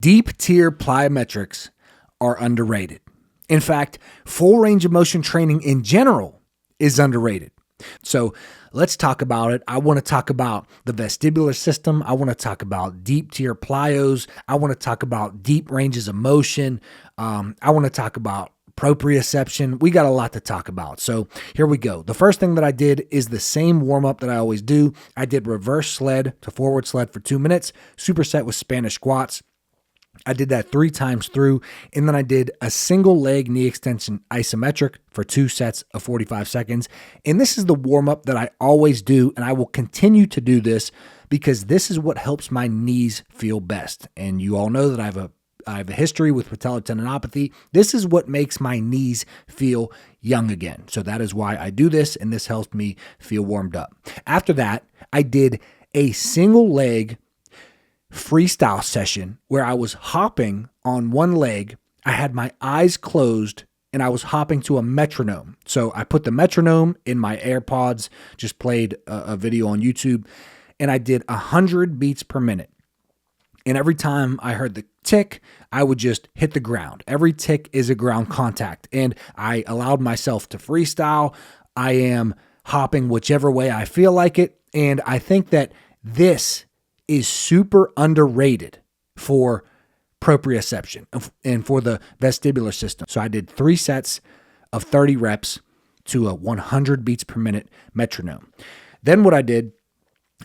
Deep tier plyometrics are underrated. In fact, full range of motion training in general is underrated. So let's talk about it. I want to talk about the vestibular system. I want to talk about deep tier plyos. I want to talk about deep ranges of motion. I want to talk about proprioception. We got a lot to talk about. So here we go. The first thing that I did is the same warm-up that I always do. I did reverse sled to forward sled for 2 minutes, superset with Spanish squats. I did that 3 times through, and then I did a single leg knee extension isometric for 2 sets of 45 seconds. And this is the warm-up that I always do, and I will continue to do this because this is what helps my knees feel best. And you all know that I have a history with patellar tendinopathy. This is what makes my knees feel young again. So that is why I do this, and this helps me feel warmed up. After that, I did a single leg freestyle session where I was hopping on one leg. I had my eyes closed and I was hopping to a metronome. So I put the metronome in my AirPods, just played a video on YouTube, and I did 100 beats per minute. And every time I heard the tick, I would just hit the ground. Every tick is a ground contact. And I allowed myself to freestyle. I am hopping whichever way I feel like it. And I think that this is super underrated for proprioception and for the vestibular system. So I did 3 sets of 30 reps to a 100 beats per minute metronome. Then what I did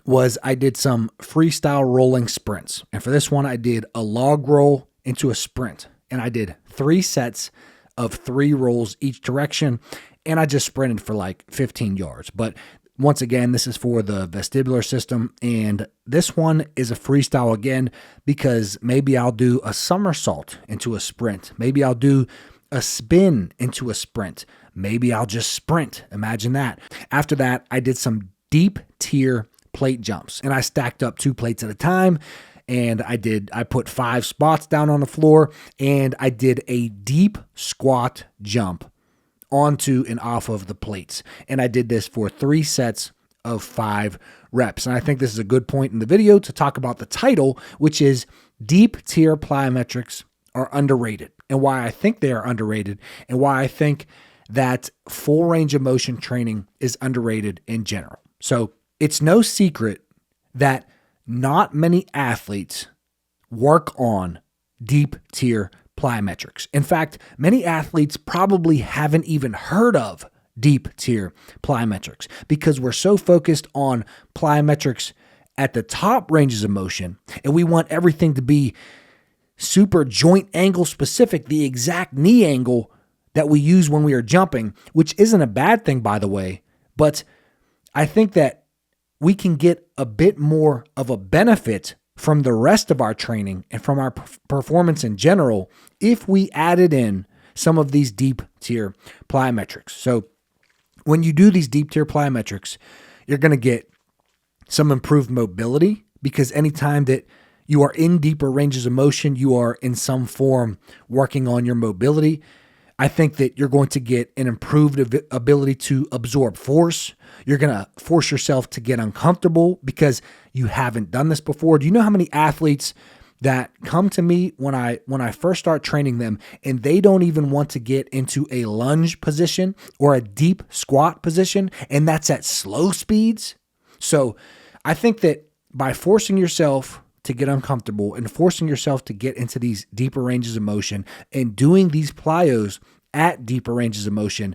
was I did some freestyle rolling sprints. And for this one, I did a log roll into a sprint. And I did 3 sets of 3 rolls each direction. And I just sprinted for like 15 yards. But once again, this is for the vestibular system, and this one is a freestyle again because maybe I'll do a somersault into a sprint. Maybe I'll do a spin into a sprint. Maybe I'll just sprint. Imagine that. After that, I did some deep tier plate jumps, and I stacked up 2 plates at a time, and I put 5 spots down on the floor, and I did a deep squat jump onto and off of the plates. And I did this for 3 sets of 5 reps. And I think this is a good point in the video to talk about the title, which is Deep Tier Plyometrics are Underrated, and why I think they are underrated, and why I think that full range of motion training is underrated in general. So it's no secret that not many athletes work on deep tier plyometrics. In fact, many athletes probably haven't even heard of deep tier plyometrics because we're so focused on plyometrics at the top ranges of motion, and we want everything to be super joint angle specific, the exact knee angle that we use when we are jumping, which isn't a bad thing, by the way. But I think that we can get a bit more of a benefit from the rest of our training and from our performance in general if we added in some of these deep tier plyometrics. So when you do these deep tier plyometrics, you're going to get some improved mobility because anytime that you are in deeper ranges of motion, you are in some form working on your mobility. I think that you're going to get an improved ability to absorb force. You're going to force yourself to get uncomfortable because you haven't done this before. Do you know how many athletes that come to me when I first start training them and they don't even want to get into a lunge position or a deep squat position, and that's at slow speeds? So I think that by forcing yourself to get uncomfortable and forcing yourself to get into these deeper ranges of motion and doing these plyos at deeper ranges of motion,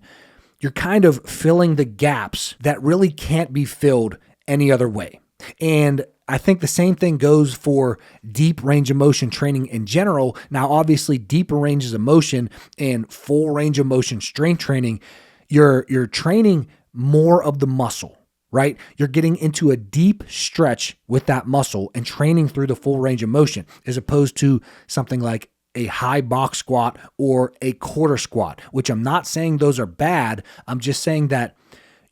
you're kind of filling the gaps that really can't be filled any other way. And I think the same thing goes for deep range of motion training in general. Now, obviously, deeper ranges of motion and full range of motion strength training, you're training more of the muscle, right? You're getting into a deep stretch with that muscle and training through the full range of motion, as opposed to something like a high box squat or a quarter squat, which I'm not saying those are bad. I'm just saying that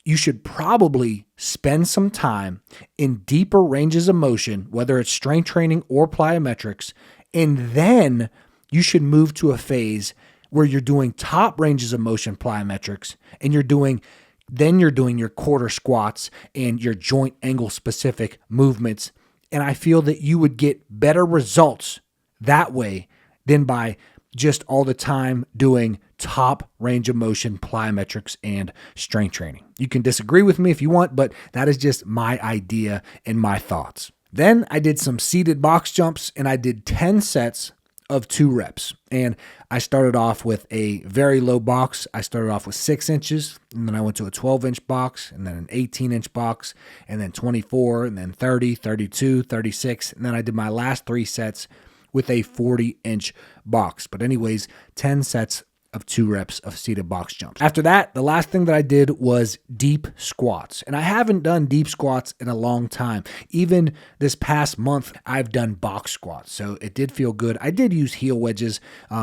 you should probably spend some time in deeper ranges of motion, whether it's strength training or plyometrics, and then you should move to a phase where you're doing top ranges of motion plyometrics, and you're doing your quarter squats and your joint angle specific movements. And I feel that you would get better results that way than by just all the time doing top range of motion plyometrics and strength training. You can disagree with me if you want, but that is just my idea and my thoughts. Then I did some seated box jumps, and I did 10 sets of 2 reps. And I started off with a very low box. I started off with 6 inches, and then I went to a 12-inch box, and then an 18-inch box, and then 24, and then 30, 32, 36. And then I did my last 3 sets with a 40-inch box. But anyways, 10 sets of 2 reps of seated box jumps. After that, the last thing that I did was deep squats. And I haven't done deep squats in a long time. Even this past month, I've done box squats. So it did feel good. I did use heel wedges.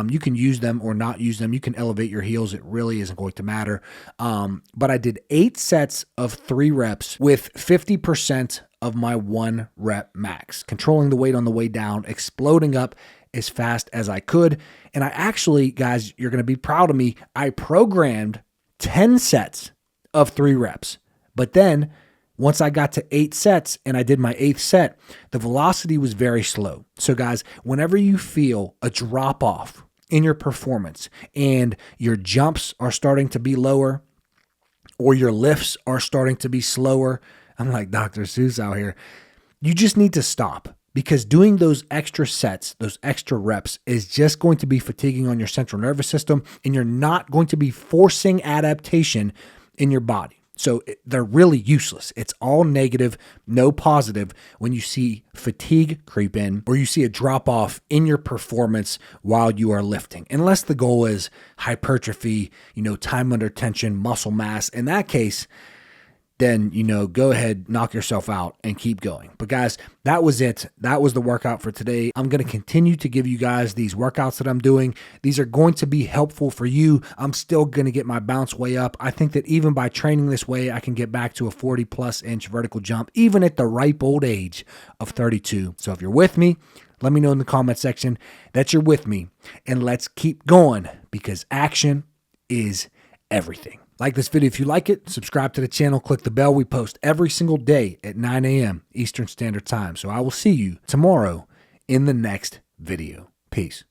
You can use them or not use them. You can elevate your heels. It really isn't going to matter. But I did 8 sets of 3 reps with 50% of my 1 rep max, controlling the weight on the way down, exploding up as fast as I could. And I actually, guys, you're going to be proud of me, I programmed 10 sets of 3 reps. But then once I got to 8 sets and I did my 8th set, the velocity was very slow. So guys, whenever you feel a drop off in your performance and your jumps are starting to be lower or your lifts are starting to be slower, I'm like Dr. Seuss out here, you just need to stop. Because doing those extra sets, those extra reps is just going to be fatiguing on your central nervous system, and you're not going to be forcing adaptation in your body. So they're really useless. It's all negative, no positive when you see fatigue creep in or you see a drop off in your performance while you are lifting. Unless the goal is hypertrophy, time under tension, muscle mass. In that case, then, go ahead, knock yourself out and keep going. But guys, that was it. That was the workout for today. I'm going to continue to give you guys these workouts that I'm doing. These are going to be helpful for you. I'm still going to get my bounce way up. I think that even by training this way, I can get back to a 40+ inch vertical jump, even at the ripe old age of 32. So if you're with me, let me know in the comment section that you're with me, and let's keep going because action is everything. Like this video if you like it, subscribe to the channel, click the bell. We post every single day at 9 a.m. Eastern Standard Time. So I will see you tomorrow in the next video. Peace.